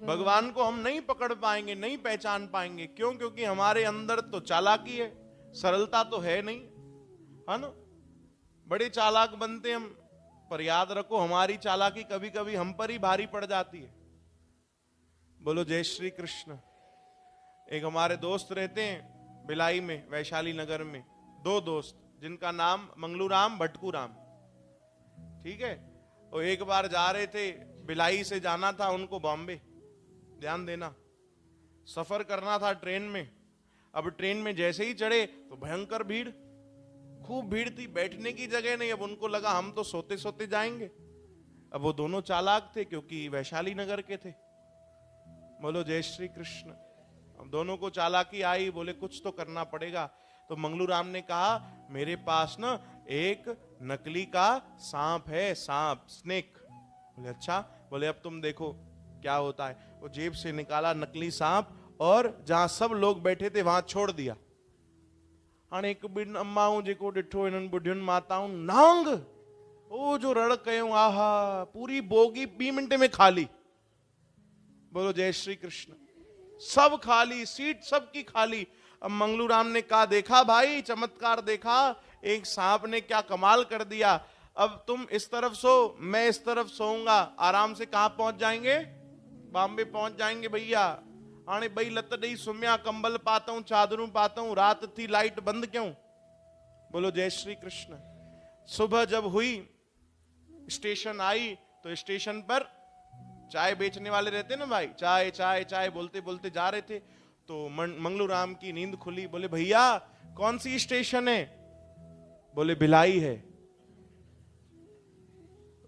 भगवान को हम नहीं पकड़ पाएंगे, नहीं पहचान पाएंगे। क्यों? क्योंकि हमारे अंदर तो चालाकी है, सरलता तो है नहीं, है ना। बड़े चालाक बनते हम, पर याद रखो हमारी चालाकी कभी कभी हम पर ही भारी पड़ जाती है। बोलो जय श्री कृष्ण। एक हमारे दोस्त रहते हैं भिलाई में, वैशाली नगर में, दो दोस्त जिनका नाम मंगलू राम, भटकू राम, ठीक है। और एक बार जा रहे थे, भिलाई से जाना था उनको बॉम्बे, ध्यान देना, सफर करना था ट्रेन में। अब ट्रेन में जैसे ही चढ़े तो भयंकर भीड़, खूब भीड़ थी, बैठने की जगह नहीं। अब उनको लगा हम तो सोते सोते जाएंगे। अब वो दोनों चालाक थे क्योंकि वैशाली नगर के थे। बोलो जय श्री कृष्ण। अब दोनों को चालाकी आई, बोले कुछ तो करना पड़ेगा। तो मंगलू राम ने कहा मेरे पास ना एक नकली का सांप है, सांप, स्नेक। बोले अच्छा। बोले अब तुम देखो क्या होता है। वो जेब से निकाला नकली सांप और जहां सब लोग बैठे थे वहां छोड़ दिया। हाँ एक बिन अम्माऊं जेको डिठो इन्हनि बुढ़ियुनि माताऊं नांग, ओ जो रड़ कयूं, आहा पूरी बोगी 2 मिनट में खाली। बोलो जय श्री कृष्ण। सब खाली, सीट सबकी खाली। अब मंगलू राम ने कहा देखा भाई, चमत्कार देखा, एक सांप ने क्या कमाल कर दिया। अब तुम इस तरफ सो, मैं इस तरफ सोऊंगा, आराम से कहां पहुंच जाएंगे? बॉम्बे पहुंच जाएंगे भैया। हाणे बई लत ॾेई सुम्या, कंबल पातऊं, चादरूं पातऊं, रात थी, लाइट बंद क्यों? बोलो जय श्री कृष्ण। सुबह जब हुई, स्टेशन आई, तो स्टेशन पर चाय बेचने वाले रहते ना भाई, चाय चाय चाय बोलते बोलते जा रहे थे। तो मंगलू राम की नींद खुली। बोले भैया कौन सी स्टेशन है? बोले भिलाई है।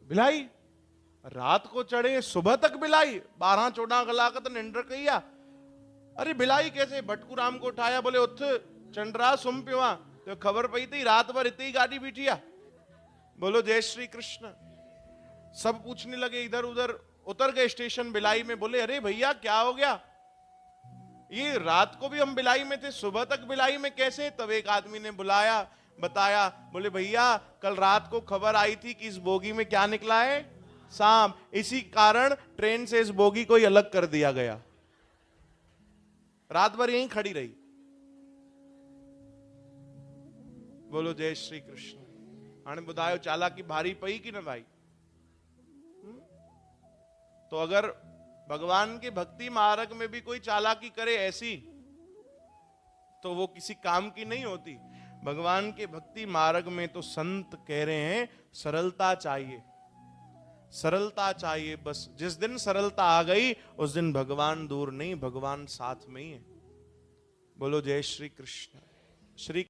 भिलाई? रात को चढ़े, सुबह तक भिलाई? 12-14 कलाक तो निंड कईया। अरे भिलाई कैसे? भटकू राम को उठाया, बोले उठ चंद्रा सुम पिवा, तो खबर पई थी रात भर इतनी गाड़ी बिठिया। बोलो जय श्री कृष्ण। सब पूछने लगे, इधर उधर उतर गए स्टेशन भिलाई में। बोले अरे भैया क्या हो गया? ये रात को भी हम भिलाई में थे, सुबह तक भिलाई में कैसे? तब एक आदमी ने बुलाया, बताया। बोले भैया कल रात को खबर आई थी कि इस बोगी में क्या निकला है? सांप। इसी कारण ट्रेन से इस बोगी को ही अलग कर दिया गया। रात भर यहीं खड़ी रही। बोलो जय श्री कृष्ण। हाणे बुधायो चालाकी भारी पई कि न भाई? तो अगर भगवान के भक्ति मार्ग में भी कोई चालाकी करे ऐसी, तो वो किसी काम की नहीं होती। भगवान के भक्ति मार्ग में तो संत कह रहे हैं सरलता चाहिए, सरलता चाहिए बस। जिस दिन सरलता आ गई उस दिन भगवान दूर नहीं, भगवान साथ में ही है। बोलो जय श्री कृष्ण। श्री